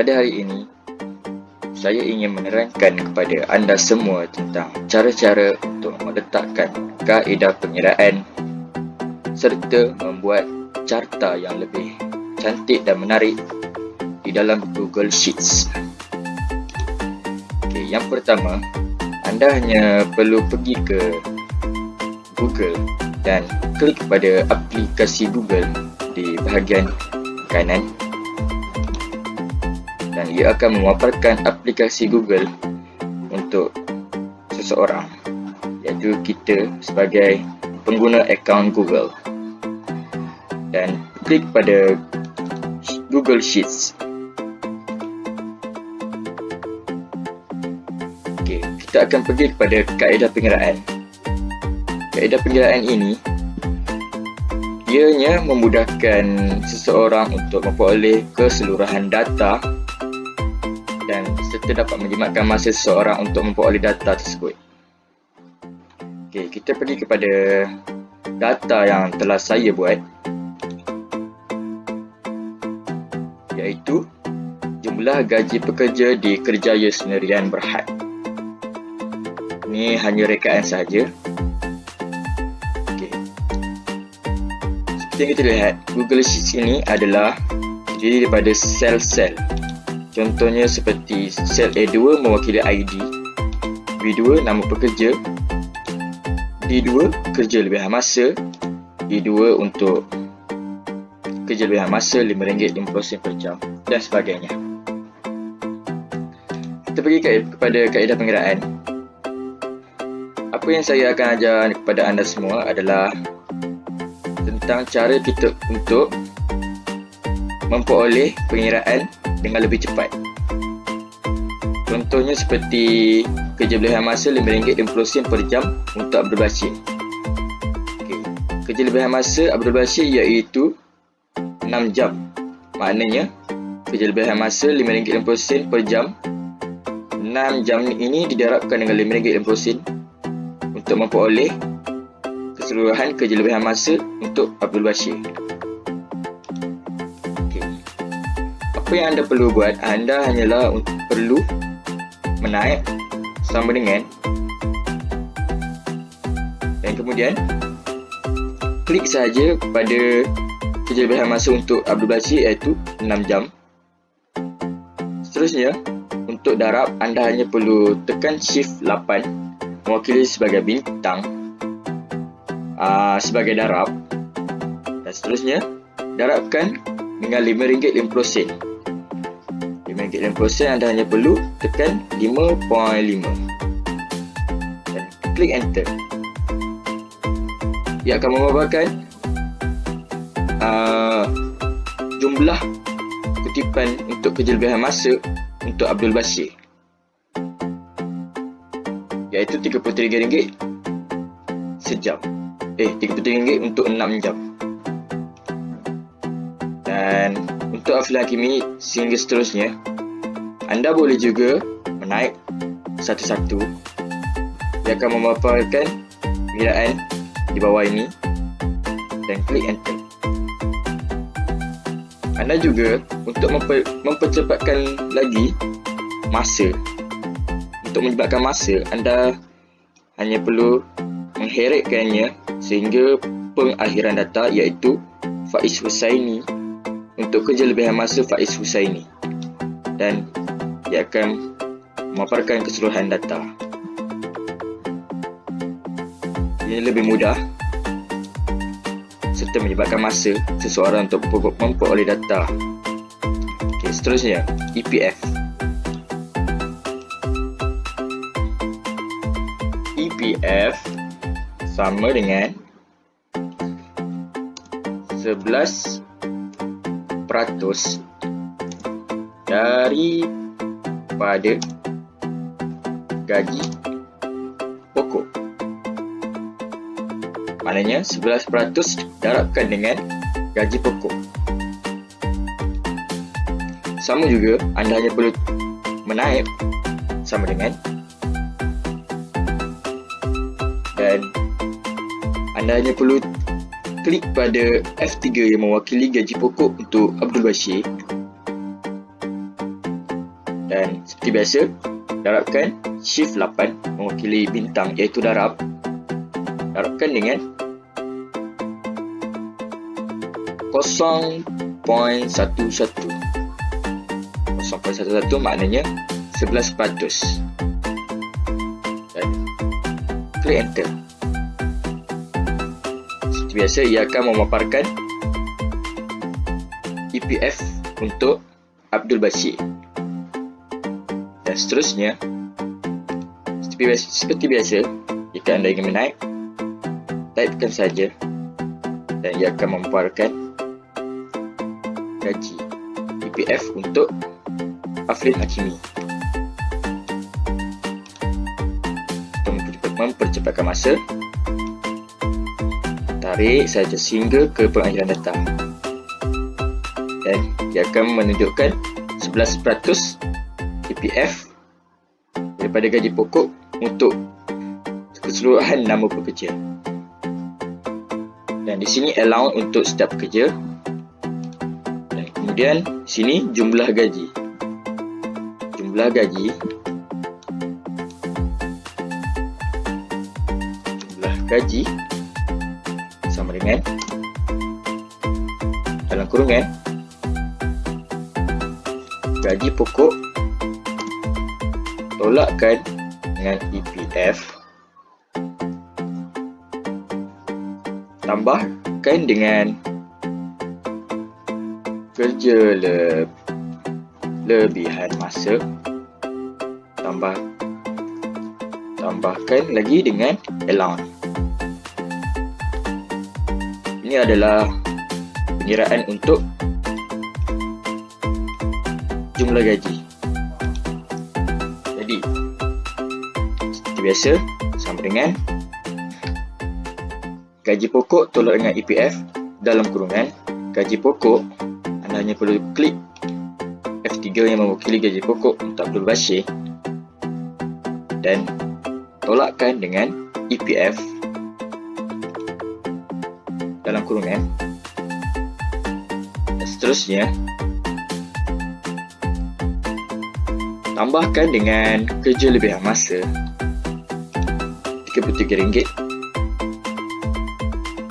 Pada hari ini, saya ingin menerangkan kepada anda semua tentang cara-cara untuk meletakkan kaedah pengiraan serta membuat carta yang lebih cantik dan menarik di dalam Google Sheets. Okey, yang pertama, anda hanya perlu pergi ke Google dan klik pada aplikasi Google di bahagian kanan, dan ia akan memaparkan aplikasi Google untuk seseorang, iaitu kita sebagai pengguna akaun Google, dan klik pada Google Sheets. Okey, kita akan pergi kepada kaedah pengiraan. Kaedah pengiraan ini ianya memudahkan seseorang untuk memperoleh keseluruhan data dan serta dapat menjimatkan masa seseorang untuk memperoleh data tersebut. Okey, kita pergi kepada data yang telah saya buat, iaitu jumlah gaji pekerja di Kerjaya Sendirian Berhad. Ini hanya rekaan sahaja. Okey, seperti yang kita lihat, Google Sheets ini adalah terdiri daripada sel-sel. Contohnya seperti sel A2 mewakili ID, B2 nama pekerja, D2 kerja lebihan masa, E2 untuk kerja lebihan masa RM5.50 per jam, dan sebagainya. Kita pergi kepada kaedah pengiraan. Apa yang saya akan ajar kepada anda semua adalah tentang cara kita untuk memperoleh pengiraan dengan lebih cepat. Contohnya seperti kerja lebihan masa RM5.50 per jam untuk Abdul Bashir. Okay. Kerja lebihan masa Abdul Bashir iaitu 6 jam. Maknanya kerja lebihan masa RM5.50 per jam. 6 jam ini didarabkan dengan RM5.50 untuk memperoleh keseluruhan kerja lebihan masa untuk Abdul Bashir. Apa yang anda perlu buat, anda hanyalah perlu menaik sama dengan, dan kemudian klik sahaja pada kerja lebihan masa untuk Abdul Bashir iaitu 6 jam. Seterusnya, untuk darab, anda hanya perlu tekan Shift 8 mewakili sebagai bintang sebagai darab, dan seterusnya darabkan dengan RM5.50. RM5.50 anda hanya perlu tekan 5.5 dan klik enter. Ia akan memaparkan jumlah kutipan untuk kerja lebihan masa untuk Abdul Bashir, iaitu RM33 sejam. RM33 untuk 6 jam. Dan untuk Aflan Hakimi sehingga seterusnya, anda boleh juga menaik satu-satu. Dia akan memaparkan pengiraan di bawah ini dan klik enter. Anda juga untuk mempercepatkan lagi masa. Untuk menyebabkan masa, anda hanya perlu mengheretkannya sehingga pengakhiran data, iaitu Faiz Husaini untuk kerja lebihan masa Faiz Husaini, dan dia akan memaparkan keseluruhan data. Ini lebih mudah serta menyebabkan masa seseorang untuk memperoleh data. Okey, seterusnya EPF. EPF sama dengan 11% daripada gaji pokok. Maknanya 11% darabkan dengan gaji pokok. Sama juga, anda hanya perlu menaik sama dengan, dan anda hanya perlu klik pada F3 yang mewakili gaji pokok untuk Abdul Bashir, Dan seperti biasa, darabkan shift 8 mewakili bintang iaitu darab. Darabkan dengan 0.11. 0.11 maknanya 11%. Dan klik enter. Seperti biasa, ia akan memaparkan EPF untuk Abdul Bashir. Dan seterusnya, seperti biasa, jika anda ingin menaik, typekan saja dan ia akan memaparkan gaji EPF untuk Afrin Hakimi. Untuk mempercepatkan masa, tarik saja sehingga ke pengakhiran data dan ia akan menunjukkan 11% EPF daripada gaji pokok untuk keseluruhan nama pekerja. Dan di sini allowance untuk setiap pekerja. Dan kemudian sini jumlah gaji. Jumlah gaji sama dengan dalam kurungan gaji pokok tolakkan dengan EPF tambahkan dengan kerja lebihan masa, tambahkan lagi dengan allowance. Ini adalah pengiraan untuk jumlah gaji. Jadi seperti biasa, sama dengan gaji pokok tolak dengan EPF dalam kurungan gaji pokok. Anda hanya perlu klik F3 yang mewakili gaji pokok untuk Abdul Bashir dan tolakkan dengan EPF dalam kurungan. Dan seterusnya, tambahkan dengan kerja lebihan masa RM33.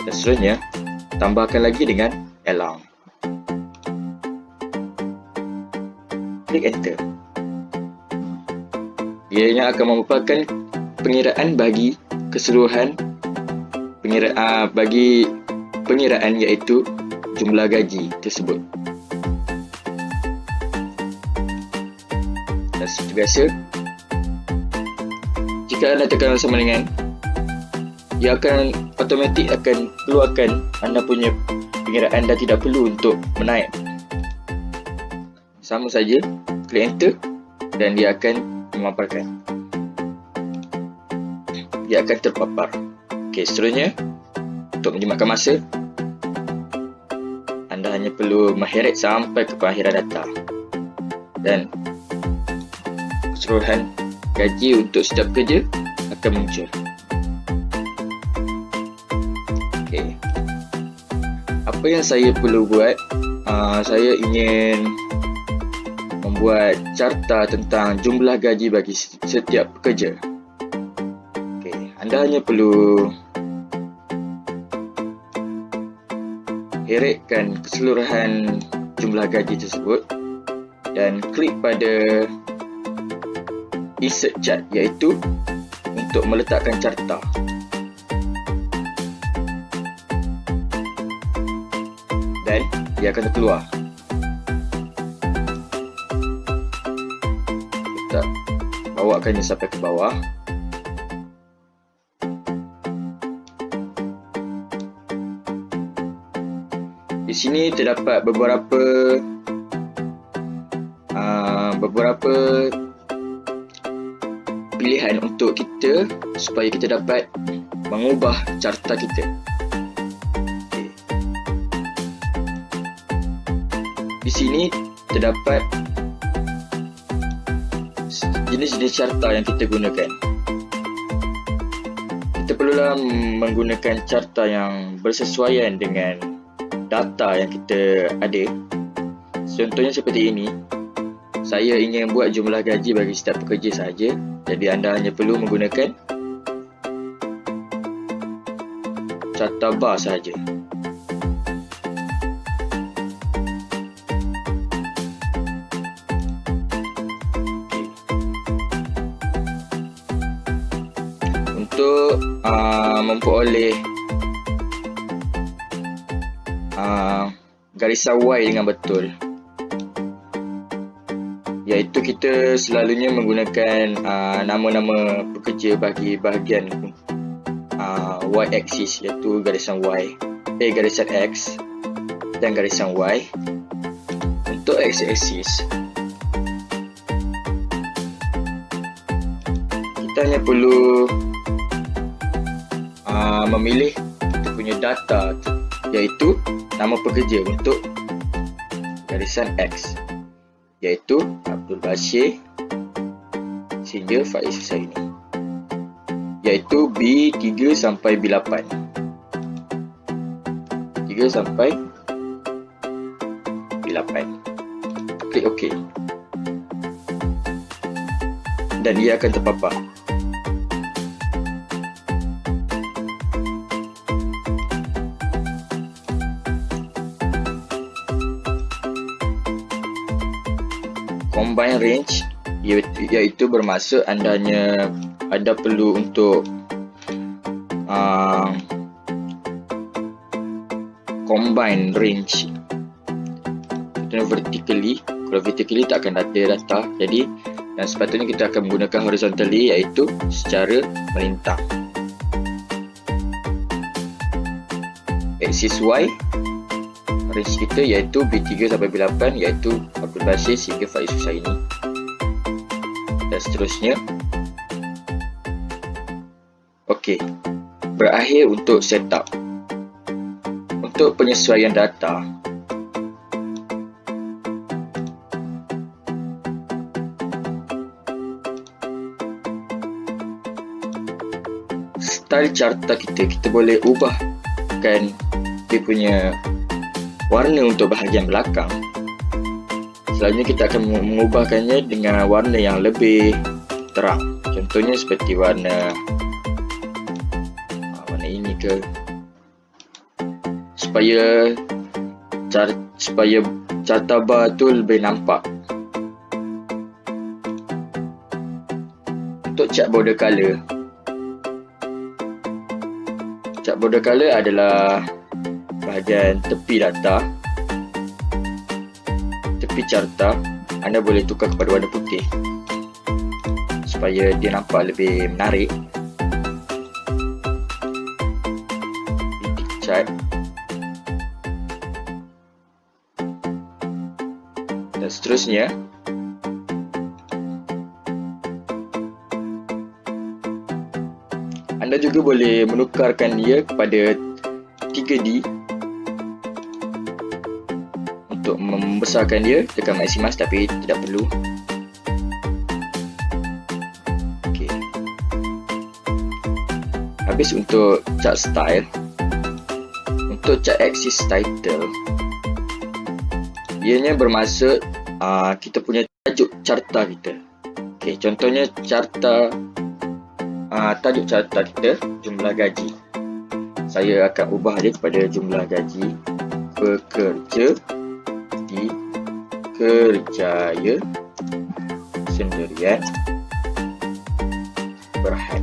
Dan seterusnya, tambahkan lagi dengan allowance. Klik enter. Ianya akan merupakan pengiraan bagi keseluruhan pengiraan iaitu jumlah gaji tersebut. Dan seperti biasa, jika anda tekan sama dengan, ia akan automatik akan keluarkan anda punya pengiraan dan tidak perlu untuk menaik. Sama saja, klik enter dan dia akan memaparkan. Dia akan terpapar. Okey, seterusnya, untuk menjimatkan masa, anda hanya perlu mengheret sampai ke pengakhiran data dan keseluruhan gaji untuk setiap kerja akan muncul. Okey, apa yang saya perlu buat? Saya ingin membuat carta tentang jumlah gaji bagi setiap pekerja. Okey, anda hanya perlu heretkan keseluruhan jumlah gaji tersebut dan klik pada insert chart iaitu untuk meletakkan carta. Dan dia akan terkeluar. Kita bawakannya sampai ke bawah. Di sini terdapat beberapa pilihan untuk kita supaya kita dapat mengubah carta kita. Okay. Di sini terdapat jenis-jenis carta yang kita gunakan. Kita perlulah menggunakan carta yang bersesuaian dengan data yang kita ada. Contohnya seperti ini. saya ingin buat jumlah gaji bagi setiap pekerja sahaja. Jadi anda hanya perlu menggunakan carta bar sahaja. Untuk memperoleh garisan Y dengan betul, iaitu kita selalunya menggunakan nama-nama pekerja bagi bahagian Y-axis, iaitu garisan garisan X dan garisan Y. Untuk X-axis, kita hanya perlu memilih kita punya data, iaitu nama pekerja untuk garisan X, iaitu Abdul Bashir sehingga Faiz Husaini, iaitu B3 sampai B8. 3 sampai B8. Klik OK. Dan ia akan terpapar. Combine range, iaitu bermaksud anda perlu untuk combine range vertically. Kalau vertically tak akan ada data, jadi dan sepatutnya kita akan menggunakan horizontally, iaitu secara melintang. Axis Y, range kita iaitu B3 sampai B8, iaitu Abdul Bashir sehingga Faiz Husaini, dan seterusnya. Okey, berakhir untuk setup. Untuk penyesuaian data, style carta kita boleh ubahkan dia punya warna untuk bahagian belakang. Selalunya kita akan mengubahkannya dengan warna yang lebih terang. Contohnya seperti warna ini ke, supaya carta bar tu lebih nampak. Untuk chart border color, chart border color adalah bahagian tepi data, tepi carta. Anda boleh tukar kepada warna putih supaya dia nampak lebih menarik. Titik chart dan seterusnya. Anda juga boleh menukarkan dia kepada 3D. Untuk membesarkan dia, tekan maximus, tapi tidak perlu. Okey. Habis untuk chart style. Untuk chart axis title, ianya bermaksud kita punya tajuk carta kita. Okey, contohnya tajuk carta kita jumlah gaji. Saya akan ubah dia kepada jumlah gaji pekerja di Kerjaya Sendirian Berhad.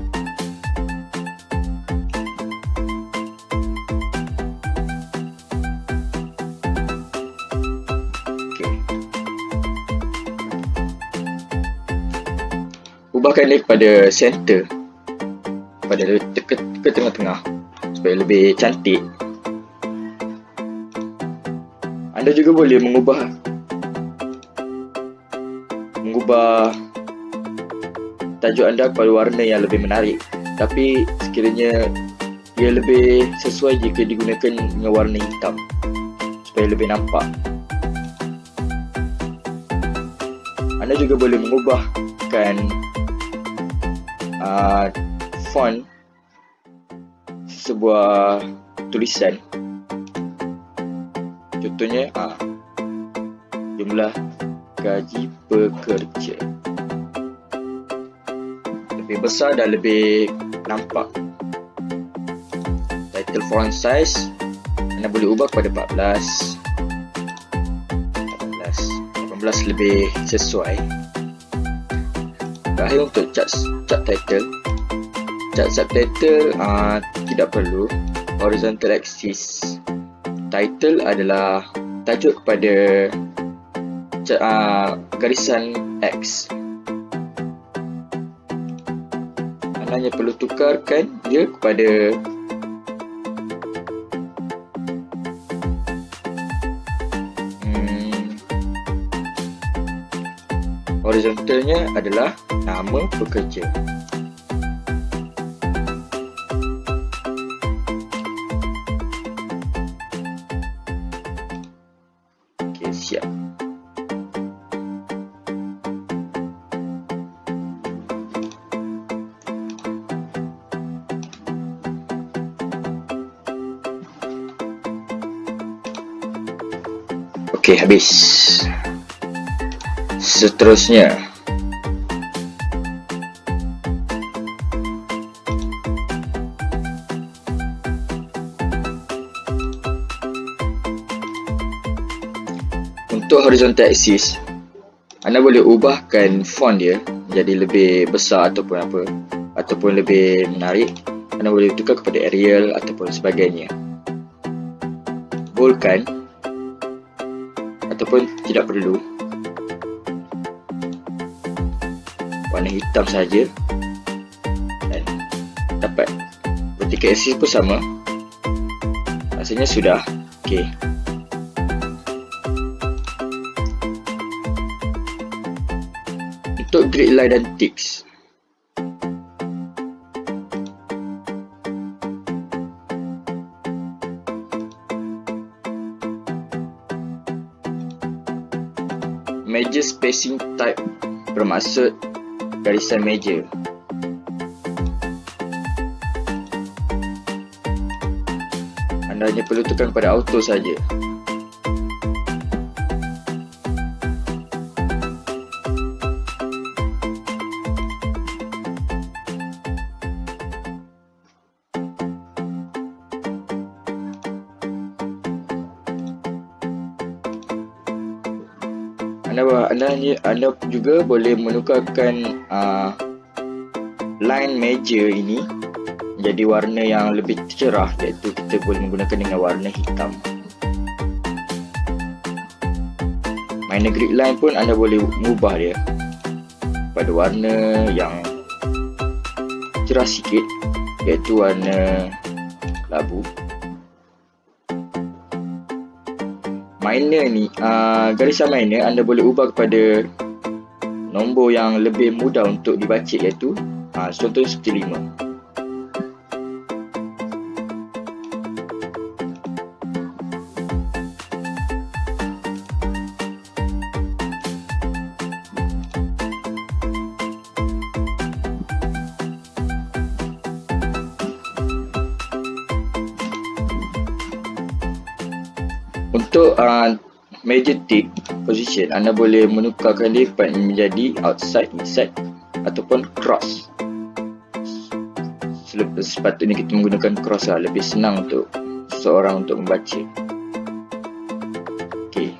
Okey. Ubahkan dia kepada center, pada ke tengah-tengah supaya lebih cantik. Anda juga boleh mengubah tajuk anda kepada warna yang lebih menarik, tapi sekiranya ia lebih sesuai jika digunakan dengan warna hitam supaya lebih nampak. Anda juga boleh mengubahkan font sebuah tulisan. Contohnya jumlah gaji pekerja. Lebih besar dan lebih nampak. Title font size anda boleh ubah kepada 14, 18 lebih sesuai. Terakhir untuk chart title. Chart subtitle tidak perlu. Horizontal axis. Title adalah tajuk kepada garisan X. Anda hanya perlu tukarkan dia kepada horizontalnya adalah nama pekerja. Okey, siap. Okey, habis. Seterusnya, untuk horizontal axis, anda boleh ubahkan font dia jadi lebih besar ataupun apa, ataupun lebih menarik. Anda boleh tukar kepada Arial ataupun sebagainya. Boldkan ataupun tidak perlu. Warna hitam saja dan dapat. Vertical axis pun sama. Rasanya sudah. Okey. Untuk grid line dan ticks, meja spacing type bermaksud garisan meja. Anda hanya perlu tekan pada auto saja. Anda juga boleh menukarkan line meja ini menjadi warna yang lebih cerah, iaitu kita boleh menggunakan dengan warna hitam. Minor grid line pun anda boleh mengubah dia pada warna yang cerah sikit, iaitu warna labu. Minor ni, garisan minor anda boleh ubah kepada nombor yang lebih mudah untuk dibaca, iaitu contoh seperti 5. Untuk meja tick position, anda boleh menukarkan dia menjadi outside, inside ataupun cross. Sepatutnya kita menggunakan cross lah, lebih senang untuk seseorang untuk membaca. Okey,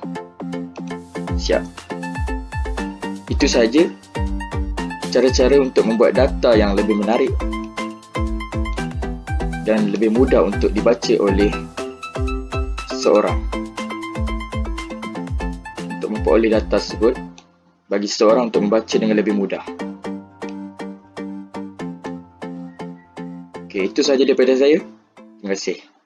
siap. Itu saja cara-cara untuk membuat data yang lebih menarik dan lebih mudah untuk dibaca oleh seseorang. Untuk memperoleh data tersebut bagi seseorang untuk membaca dengan lebih mudah. Okey, itu sahaja daripada saya. Terima kasih.